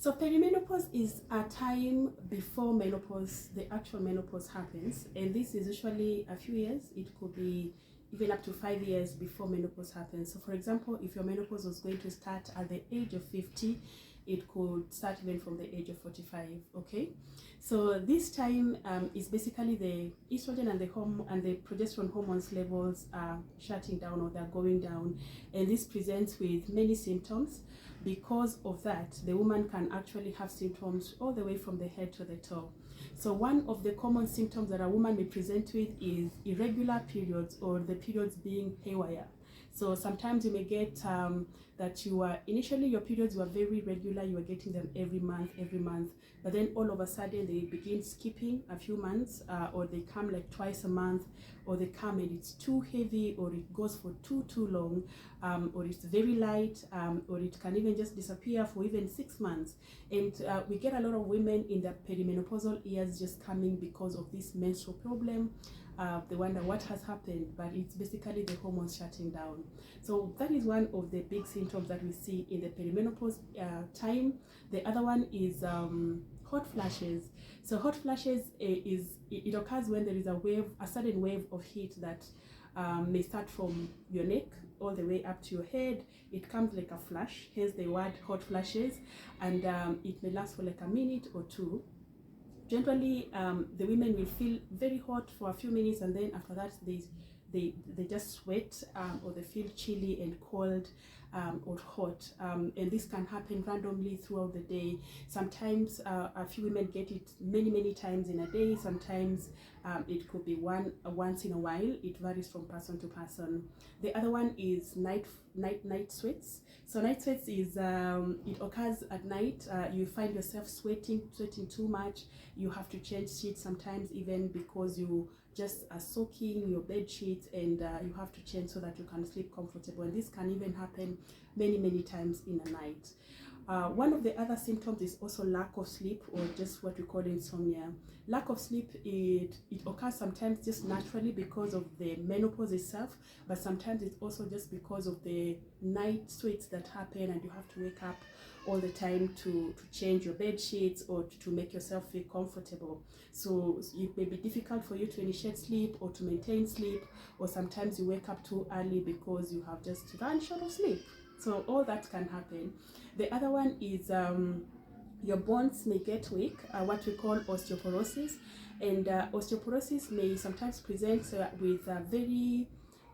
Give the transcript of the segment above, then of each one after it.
So perimenopause is a time before menopause, the actual menopause happens, and this is usually a few years. It could be even up to 5 years before menopause happens. So for example, if your menopause was going to start at the age of 50, it could start even from the age of 45. Okay, so this time is basically the estrogen and the progesterone hormones levels are shutting down, or they're going down, and this presents with many symptoms. Because of that, the woman can actually have symptoms all the way from the head to the toe. So one of the common symptoms that a woman may present with is irregular periods, or the periods being haywire. So sometimes you may get that initially your periods were very regular, you were getting them every month, but then all of a sudden they begin skipping a few months, or they come like twice a month, or they come and it's too heavy, or it goes for too long, or it's very light, or it can even just disappear for even 6 months. And we get a lot of women in their perimenopausal years just coming because of this menstrual problem. They wonder what has happened, but it's basically the hormones shutting down. So that is one of the big symptoms that we see in the perimenopause time. The other one is hot flashes. So hot flashes it occurs when there is a sudden wave of heat that may start from your neck all the way up to your head. It comes like a flash, hence the word hot flashes, and it may last for like a minute or two. Generally, the women will feel very hot for a few minutes, and then after that they just sweat, or they feel chilly and cold, or hot, and this can happen randomly throughout the day. Sometimes a few women get it many times in a day. Sometimes it could be once in a while. It varies from person to person. The other one is night sweats. So night sweats is it occurs at night. You find yourself sweating too much. You have to change sheets sometimes, even because you just are soaking your bed sheets, and you have to change so that you can sleep comfortable. And this can even happen many times in a night. One of the other symptoms is also lack of sleep, or just what we call insomnia. Lack of sleep, it occurs sometimes just naturally because of the menopause itself, but sometimes it's also just because of the night sweats that happen, and you have to wake up all the time to change your bed sheets, or to make yourself feel comfortable. So it may be difficult for you to initiate sleep or to maintain sleep, or sometimes you wake up too early because you have just run short of sleep. So all that can happen. The other one is your bones may get weak, what we call osteoporosis, and osteoporosis may sometimes present with very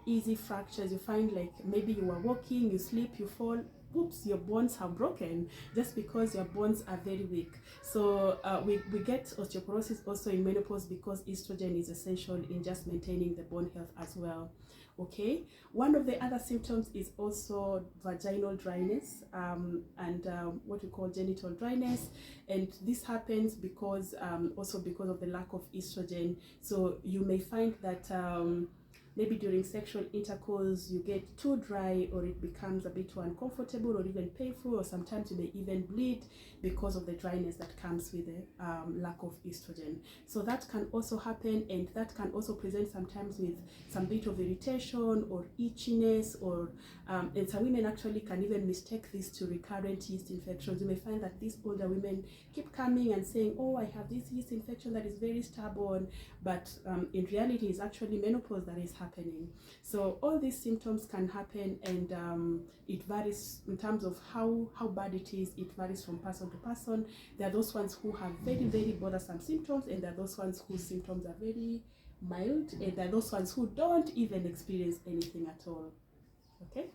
easy fractures. You find like maybe you are walking, you slip, you fall, oops, your bones have broken just because your bones are very weak. So we get osteoporosis also in menopause because estrogen is essential in just maintaining the bone health as well. Okay, one of the other symptoms is also vaginal dryness, and what we call genital dryness, and this happens because also because of the lack of estrogen. So you may find that maybe during sexual intercourse you get too dry, or it becomes a bit too uncomfortable, or even painful, or sometimes you may even bleed because of the dryness that comes with the lack of estrogen. So that can also happen, and that can also present sometimes with some bit of irritation or itchiness, or and some women actually can even mistake this to recurrent yeast infections. You may find that these older women keep coming and saying, oh, I have this yeast infection that is very stubborn, but in reality it's actually menopause that is happening. So all these symptoms can happen, and it varies in terms of how bad it is. It varies from person to person. There are those ones who have very bothersome symptoms, and there are those ones whose symptoms are very mild, and there are those ones who don't even experience anything at all. Okay.